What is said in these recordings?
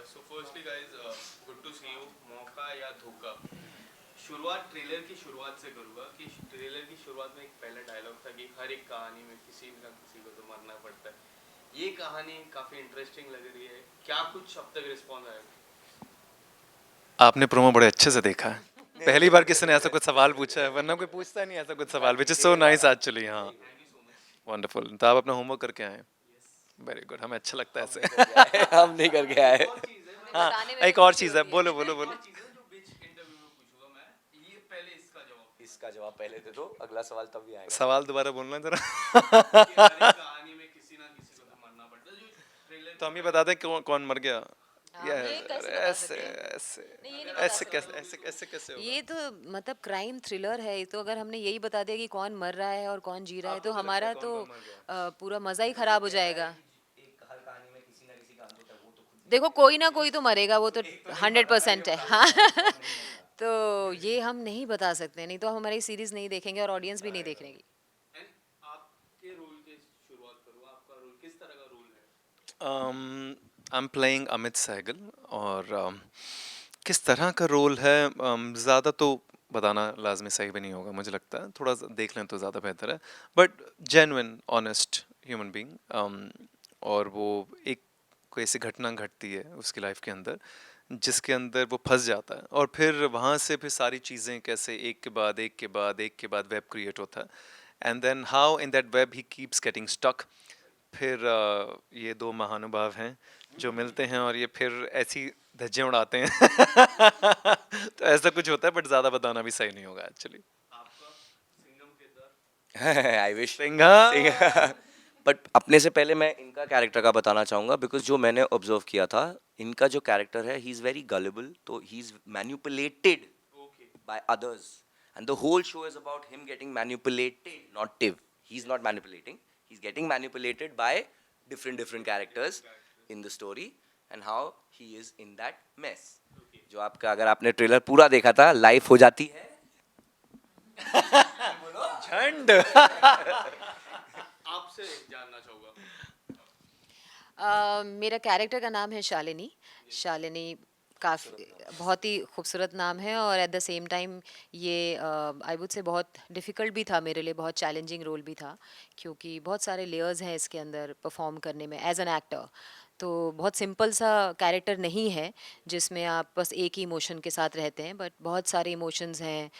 So firstly guys, good to see you. Mauka Ya धोखा. शुरुआत trailer की शुरुआत से करूँगा कि ट्रेलर की शुरुआत में एक पहला डायलॉग था कि हर एक कहानी में किसी न किसी को तो मरना पड़ता है. ये कहानी काफ़ी इंटरेस्टिंग लग रही है. क्या कुछ अब तक रिस्पॉन्स आया? आपने प्रोमो बड़े अच्छे से देखा है. पहली बार किसी ने ऐसा कुछ सवाल पूछा है, वरना कोई पूछता नहीं ऐसा कुछ सवाल, which is so nice actually. हाँ, thank you so much. Wonderful. तो आप अपना होमवर्क करके आए. यस. वेरी गुड, हमें अच्छा लगता है हम ऐसे. नहीं करके आए हम नहीं करके एक आए और चीज़ है, मैं हाँ, बताने में भी एक और खुशी चीज़ है, होती बोलो है। बोलो एक बोलो. और चीज़ है जो बीच इंटरव्यू में पूछूंगा मैं. ये पहले इसका जवाब. इसका जवाब पहले दे दो, अगला सवाल तब भी आएगा. सवाल दोबारा बोलना जरा. कि हर एक कहानी में किसी ना किसी को तो मरना पड़ता है. जो ट्रेलर तो का हम ये पहला. बता दें कौन मर गया. हाँ, ये ये कैसे बता ऐसे सकते हैं? ऐसे नहीं, ये नहीं अगर बता आप ऐसे बता कैसे सकते। दोगे ऐसे तो. कैसे कैसे होगा. ये तो मतलब क्राइम थ्रिलर है, ये तो अगर हमने यही बता दिया कि कौन मर रहा है और कौन जी रहा है आपको तो क्या लगता है हमारा कौन तो कौन मर गया. पूरा मज़ा ही जो खराब हो कहता है जाएगा. कि एक हर कहानी में किसी ना किसी का अंत होता है, वो तो खुद देखो, नहीं कोई ना कोई तो मरेगा, वो तो एक तो नहीं मर रहा ना, ये 100% है. बता हाँ. देता हूँ कौन नहीं मर रहा. तो ये हम नहीं बता सकते, नहीं तो हम हमारी सीरीज नहीं देखेंगे और ऑडियंस भी नहीं देखेगी. एंड आपके रोल की शुरुआत करूँ. आपका रोल किस तरह का रोल है? I am playing Amit Sehgal. और किस तरह का रोल है, ज़्यादा तो बताना लाजमी सही भी नहीं होगा, मुझे लगता है थोड़ा देख लें तो ज़्यादा बेहतर है. But genuine honest human being. और वो एक कोई ऐसी घटना घटती है उसकी लाइफ के अंदर जिसके अंदर वो फंस जाता है, और फिर वहाँ से फिर सारी चीज़ें कैसे एक के बाद एक के बाद एक के बाद वेब क्रिएट होता है. And then how in that web he keeps getting stuck. फिर ये दो महानुभाव हैं जो मिलते हैं और ये फिर ऐसी धज्जियां उड़ाते हैं. तो ऐसा कुछ होता है, बट ज़्यादा बताना भी सही नहीं होगा एक्चुअली. आपका सिंघम किरदार. I wish. सिंघा. बट अपने से पहले मैं इनका कैरेक्टर का बताना चाहूँगा, बिकॉज जो मैंने ऑब्जर्व किया था, इनका जो कैरेक्टर है, ही इज़ वेरी गलेबल, तो he is manipulated okay. by others, and the whole show is about him getting manipulated, not tiv. He's not manipulating, he's getting manipulated by different characters in the story, and how he is in that mess. जो आपका, अगर आपने trailer पूरा देखा था, life हो जाती है झंड. आपसे जानना चाहूँगा. मेरा कैरेक्टर का नाम है शालिनी. शालिनी काफ़ी बहुत ही खूबसूरत नाम है, और एट द सेम टाइम ये आई वुड से बहुत डिफ़िकल्ट भी था मेरे लिए, बहुत चैलेंजिंग रोल भी था, क्योंकि बहुत सारे लेयर्स हैं इसके अंदर परफॉर्म करने में एज एन एक्टर. तो बहुत सिंपल सा कैरेक्टर नहीं है जिसमें आप बस एक ही इमोशन के साथ रहते हैं, बट बहुत सारे इमोशंस हैं.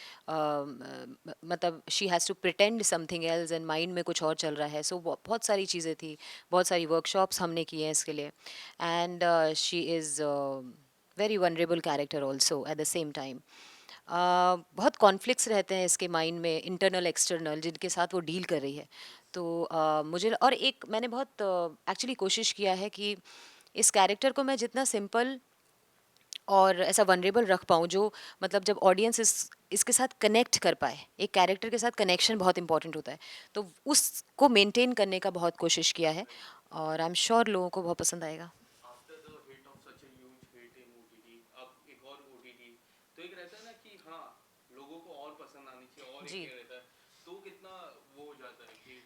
मतलब she has to pretend something else and mind में कुछ और चल रहा है. सो बहुत सारी चीज़ें थी, बहुत सारी वर्कशॉप्स हमने की हैं इसके लिए. And she is very vulnerable character also at the same time. बहुत कॉन्फ्लिक्ट्स रहते हैं इसके माइंड में, इंटरनल एक्सटर्नल, जिनके साथ वो डील कर रही है. तो मुझे और एक मैंने बहुत एक्चुअली कोशिश किया है कि इस कैरेक्टर को मैं जितना सिंपल और ऐसा वनरेबल रख पाऊँ, जो मतलब जब ऑडियंस इसके साथ कनेक्ट कर पाए. एक कैरेक्टर के साथ कनेक्शन बहुत इंपॉर्टेंट होता है, तो उसको मेंटेन करने का बहुत कोशिश किया है, और आई एम श्योर लोगों को बहुत पसंद आएगा. After the hit of such a huge hit in OTT, अब एक और ओटीटी, तो एक रहता है ना कि हाँ, लोगों को और पसंद आनी चाहिए और जी. एक रहता है. तो कितना वो हो जाता है कि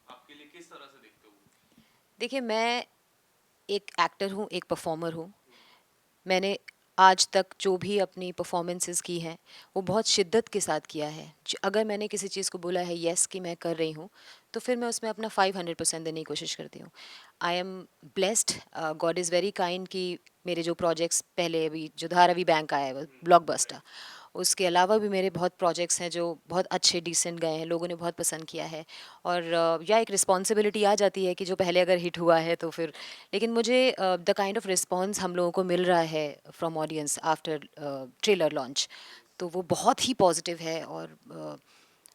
आपके लिए किस तरह से देखते हो? देखिए, मैं एक एक्टर हूँ, एक परफॉर्मर हूँ. मैंने आज तक जो भी अपनी परफॉर्मेंसेस की हैं, वो बहुत शिद्दत के साथ किया है. अगर मैंने किसी चीज़ को बोला है यस कि मैं कर रही हूँ, तो फिर मैं उसमें अपना 500% देने की कोशिश करती हूँ. I am blessed, God is very kind कि मेरे जो प्रोजेक्ट्स पहले अभी जो धारावी बैंक आया है ब्लॉकबस्टर, उसके अलावा भी मेरे बहुत प्रोजेक्ट्स हैं जो बहुत अच्छे डिसेंट गए हैं, लोगों ने बहुत पसंद किया है. और या एक रिस्पॉन्सिबिलिटी आ जाती है कि जो पहले अगर हिट हुआ है तो फिर, लेकिन मुझे द काइंड ऑफ रिस्पॉन्स हम लोगों को मिल रहा है from audience after trailer launch, तो वो बहुत ही पॉजिटिव है. और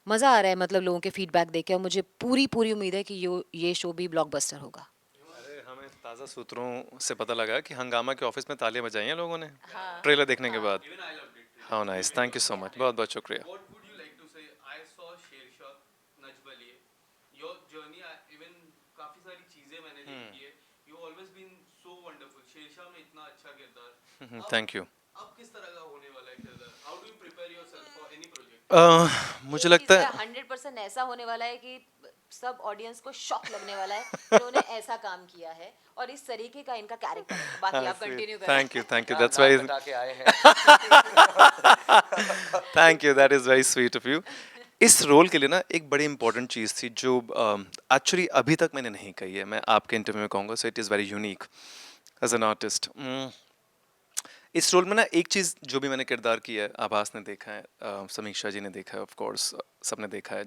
मज़ा आ रहा है, मतलब लोगों के फीडबैक देख के, और मुझे पूरी पूरी उम्मीद है कि ये शो भी ब्लॉकबस्टर होगा. अरे हमें ताज़ा सूत्रों से पता लगा कि हंगामा के ऑफिस में तालियां बजाई हैं लोगों ने हाँ. ट्रेलर देखने के बाद. Even I loved it. How nice, thank you so much, बहुत बहुत शुक्रिया. What would you like to say? I saw Sher Shah, नजबलिए. Your journey, even काफी सारी चीजें मैंने देखी है. You always been so wonderful. Sher Shah में इतना अच्छा किरदार. अब थैंक यू. अब किस तरह का होने वाला है किरदार? How do you prepare yourself for any project? मुझे लगता है 100% ऐसा होने वाला है कि सब ऑडियंस को शॉक लगने वाला है इन्होंने ऐसा काम किया है और इस तरीके का इनका कैरेक्टर है। बाकी आप कंटिन्यू करें। थैंक यू दैट्स नाक वाई कटा के आए हैं। Thank you, that is very sweet of you. इस रोल के लिए ना एक बड़ी इंपॉर्टेंट चीज़ थी जो एक्चुअली अभी तक मैंने नहीं कही है, मैं आपके इंटरव्यू में कहूँगा, so it is very unique as an artist. इस रोल में ना एक चीज़ जो भी मैंने किरदार किया है, आभास ने देखा है, समीक्षा जी ने देखा है, ऑफ कोर्स सबने देखा है।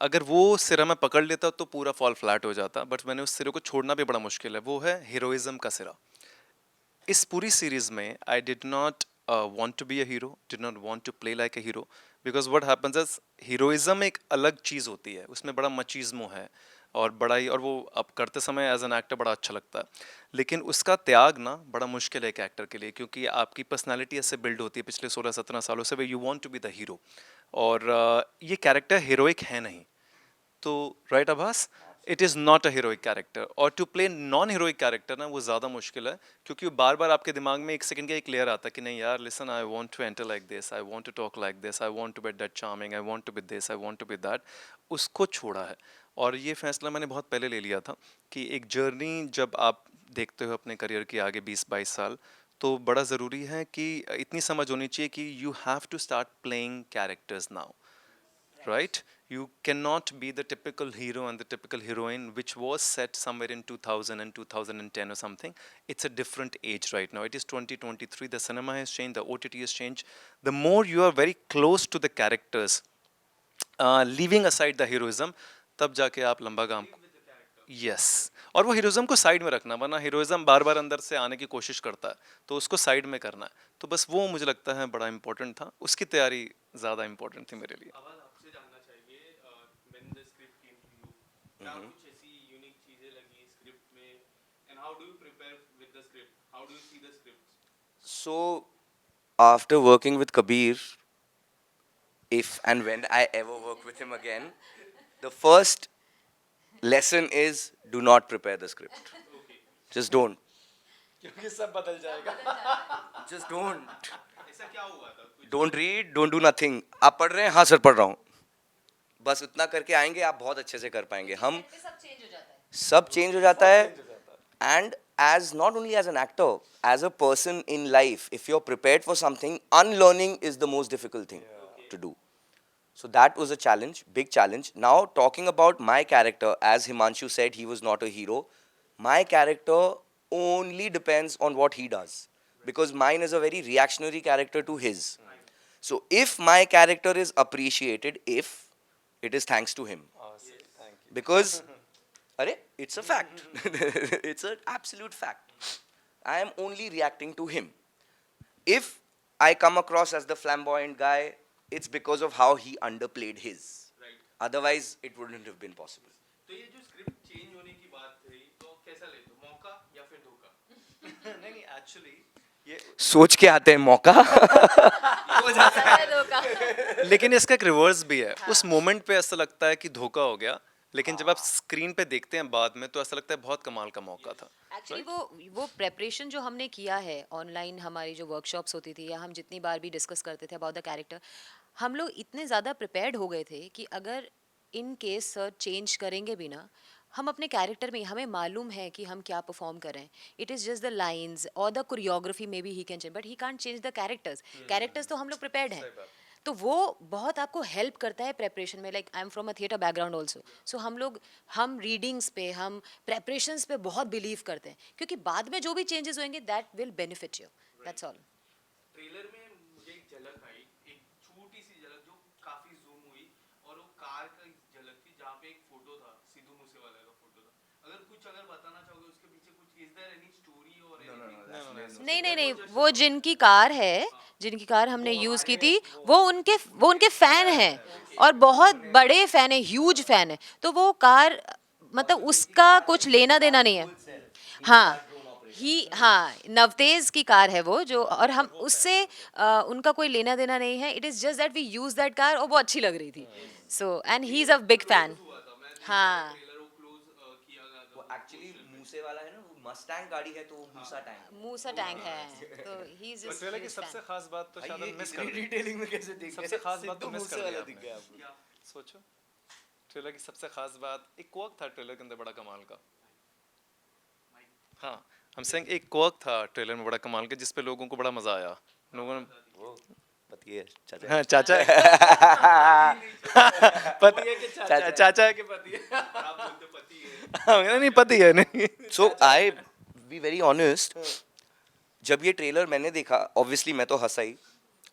अगर वो सिरा मैं पकड़ लेता तो पूरा फॉल फ्लैट हो जाता, बट मैंने उस सिरे को छोड़ना भी बड़ा मुश्किल है, वो है हीरोइज्म का सिरा। इस पूरी सीरीज में I did not want to be a hero, did not want to play like a hero, because what happens is heroism एक अलग चीज़ होती है, उसमें बड़ा मचीज़मो है और बड़ा ही, और वो अब करते समय एज एन एक्टर बड़ा अच्छा लगता है, लेकिन उसका त्याग ना बड़ा मुश्किल है एक एक्टर के लिए, क्योंकि आपकी पर्सनालिटी ऐसे बिल्ड होती है पिछले 16-17 सालों से, way you want to be the hero, और ये कैरेक्टर हीरोइक है नहीं, तो राइट आभास, it is not a heroic character, और to play non heroic character ना वो ज़्यादा मुश्किल है, क्योंकि बार बार आपके दिमाग में एक सेकंड का एक क्लियर आता है कि नहीं यार listen, I want to enter like this, I want to talk like this, I want to be that charming, I want to be this, I want to be that, उसको छोड़ा है। और ये फैसला मैंने बहुत पहले ले लिया था कि एक जर्नी जब आप देखते हो अपने करियर के आगे 20-22 साल, तो बड़ा ज़रूरी है कि इतनी समझ होनी चाहिए कि you have to start playing characters now, right? You cannot be the typical hero and the typical heroine which was set somewhere in 2000 and 2010 or something. It's a different age right now. It is 2023. The cinema has changed, the OTT has changed. The more you are very close to the characters, leaving aside the heroism, तब जाके आप लंबा काम, yes, और वो heroism को side में रखना, वरना हीरोइज्म बार बार अंदर से आने की कोशिश करता है, तो उसको साइड में करना है, तो बस वो मुझे लगता है बड़ा इंपॉर्टेंट था, उसकी तैयारी ज़्यादा इंपॉर्टेंट थी मेरे लिए। आवाज आपसे जानना चाहिए, when the script came to you, क्या कुछ ऐसी यूनिक चीजें लगी स्क्रिप्ट में, and how do you prepare with the script, how do you see the script? So, after working with Kabir, if and when I ever work with him again, the first lesson is do not prepare the script. Just don't. क्योंकि सब बदल जाएगा। Just don't. ऐसा क्या हुआ था कुछ? Don't read, don't do nothing. आप पढ़ रहे हैं, हाँ सर पढ़ रहा हूँ, बस उतना करके आएंगे, आप बहुत अच्छे से कर पाएंगे। हम सब चेंज हो जाता है। सब चेंज हो जाता है, and as not only as an actor, as a person in life, if you're prepared for something, unlearning is the most difficult thing to do. So that was a challenge, big challenge. Now talking about my character, as Himanshu said, he was not a hero. My character only depends on what he does, because mine is a very reactionary character to his. So if my character is appreciated, if it is thanks to him, because Arey, it's a fact. It's an absolute fact. I am only reacting to him. If I come across as the flamboyant guy, it's because of how he underplayed his. Right. Otherwise, it wouldn't have been possible. तो ये जो script change होने की बात थी, तो कैसा लेते हो, मौका या फिर धोखा? नहीं एक्चुअली ये सोच के आते हैं मौका। लेकिन इसका एक रिवर्स भी है, उस मोमेंट पे ऐसा लगता है कि धोखा हो गया, लेकिन जब आप स्क्रीन पे देखते हैं बाद में तो ऐसा लगता है बहुत कमाल का मौका था। एक्चुअली वो प्रेपरेशन जो हमने किया है ऑनलाइन, हमारी जो वर्कशॉप्स होती थी या हम जितनी बार भी डिस्कस करते थे अबाउट द कैरेक्टर, हम लोग इतने ज़्यादा प्रिपेयर्ड हो गए थे कि अगर इन केस सर चेंज करेंगे भी ना, हम अपने कैरेक्टर में हमें मालूम है कि हम क्या परफॉर्म कर रहे हैं। It is just the lines और द कोरियोग्राफी में भी he can change, but he can't change the characters तो हम लोग प्रिपेयर्ड हैं, तो वो बहुत आपको हेल्प करता है प्रेपरेशन में। Like I am from a theatre background also, so हम रीडिंग्स पे, हम प्रेपरेशंस पे बहुत बिलीव करते हैं, क्योंकि बाद में जो भी चेंजेस होंगे that will benefit you, that's all. Trailer में मुझे एक झलक आई, एक छोटी सी झलक जो काफी जूम हुई, और वो कार का झलक थी जहाँ पे एक फोटो था, सिद्धू मूसेवाला का फोटो था। अगर बताना चाहोगे उसके पीछे कुछ, इज देयर एनी स्टोरी और नहीं, वो जिनकी कार है, जिनकी कार हमने यूज़ की थी, वो उनके फ़ैन हैं और बहुत बड़े फ़ैन हैं, ह्यूज फ़ैन है, तो वो कार मतलब उसका कुछ लेना देना नहीं है। हाँ, नवतेज की कार है वो, जो, और हम उससे उनका कोई लेना देना नहीं है। It is just that we use that car और वो अच्छी लग रही थी, so and he is a big fan. हाँ, वो एक्चुअली मूसे वाला है ना, वो मस्टैंग गाड़ी है, तो वो मूसा टैंक है, तो ही इज़ बस वाला की सबसे जस्ट खास बात तो शायद हम मिस कर दी। डिटेलिंग में कैसे दिख सबसे खास बात तो मिस कर दी आपने। गया आपको। सोचो, ट्रेलर की सबसे खास बात, एक कोक था ट्रेलर के अंदर बड़ा कमाल का। हाँ, हम सेइंग एक कोक था ट्रेलर में बड़ा कमाल का, जिस पे लोगों को बड़ा मजा आया। लोगों ने वो पति है चाचा। हाँ, चाचा है। चाचा चाचा के पति है। आप बोलते पति है। हाँ, नहीं पति है नहीं। So I be very honest, जब ये ट्रेलर मैंने देखा, ऑब्वियसली मैं तो हंसा ही।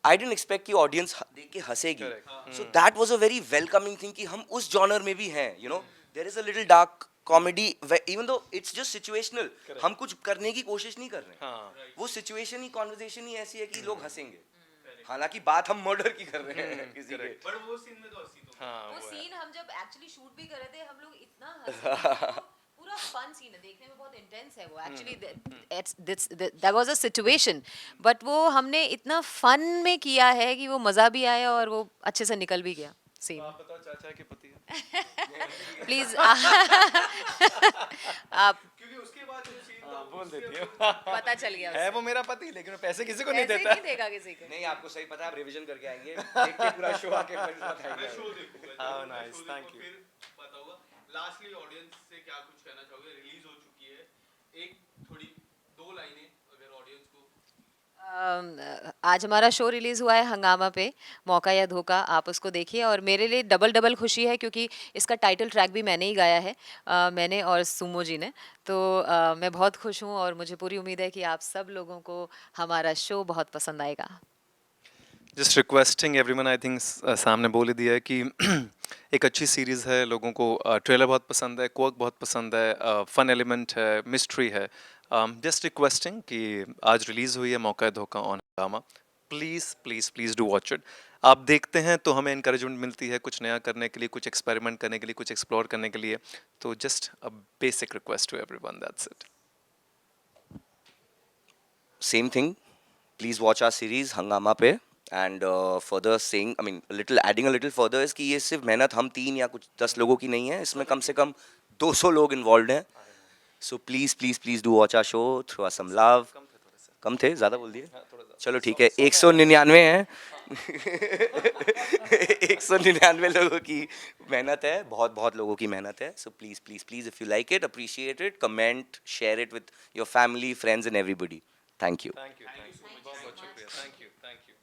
आई डेंट एक्सपेक्ट कि ऑडियंस देख के हंसेगी। So that was a very welcoming thing कि हम उस जॉनर में भी हैं, you know. There is a little dark comedy, even though it's just situational. हम कुछ करने की कोशिश नहीं कर रहे हैं। हाँ, वो सिचुएशन ही, कॉन्वर्सेशन ही ऐसी है कि लोग हंसेंगे। हालांकि बात हम मर्डर की कर रहे हैं किसी के। पर वो सीन में तो हंसी तो हाँ, वो वो है। सीन हम जब एक्चुअली शूट भी कर रहे थे, हम लोग इतना हंसे थे, वो पूरा फन सीन है, देखने में बहुत इंटेंस है वो actually. That was a situation, but वो हमने इतना फन में किया है कि वो मज़ा भी आया और वो अच्छे से निकल भी गया सीन। आप बताओ चाचा के पति है। प्लीज आप क्योंकि उसके बाद जो सीन था बोल देती है। पता चल गया है वो मेरा पति, लेकिन वो पैसे किसी को नहीं ऐसे देता। नहीं देगा किसी को। नहीं, आपको सही पता है, आप रिवीजन करके आएंगे, देख के पूरा शो आके फिर मैं बताएंगे। शो देखूंगा। हाँ, जरूर मैं nice, शो thank देखूंगा, you. फिर पता होगा। लास्टली ऑडियंस से क्या कुछ कहना चाहोगे? रिलीज हो चुकी है, एक थोड़ी दो लाइनें अगर ऑडियंस को। आज हमारा शो रिलीज़ हुआ है हंगामा पे, मौका या धोखा, आप उसको देखिए। और मेरे लिए डबल डबल खुशी है क्योंकि इसका टाइटल ट्रैक भी मैंने ही गाया है, मैंने और सुमो जी ने। तो मैं बहुत खुश हूँ और मुझे पूरी उम्मीद है कि आप सब लोगों को हमारा शो बहुत पसंद आएगा। Just requesting everyone, I think सामने बोल ही दिया है कि एक अच्छी सीरीज़ है, लोगों को ट्रेलर बहुत पसंद है, कोक बहुत पसंद है, फन एलिमेंट है, मिस्ट्री है। जस्ट रिक्वेस्टिंग कि आज रिलीज़ हुई है मौका है धोखा ऑन हंगामा, please please please do watch it. आप देखते हैं तो हमें इंकरेजमेंट मिलती है कुछ नया करने के लिए, कुछ एक्सपेरिमेंट करने के लिए, कुछ एक्सप्लोर करने के लिए। तो just a basic request to everyone, that's it. Same thing. Please watch our series Hangama पे. And further saying, I mean, adding a little further is कि ये सिर्फ मेहनत हम 3 या कुछ 10 लोगों की नहीं है, इसमें कम से कम 200 लोग involved हैं. So please, please, please do watch our show, throw us some love. कम थे, ज़्यादा बोल दिए? चलो ठीक है, 199 हैं। 199 लोगों की मेहनत है, बहुत बहुत लोगों की मेहनत है. So please, please, please, if you like it, appreciate it, comment, share it with your family, friends and everybody. Thank you. Thank you, बहुत बहुत शुक्रिया, थैंक यू, थैंक यू।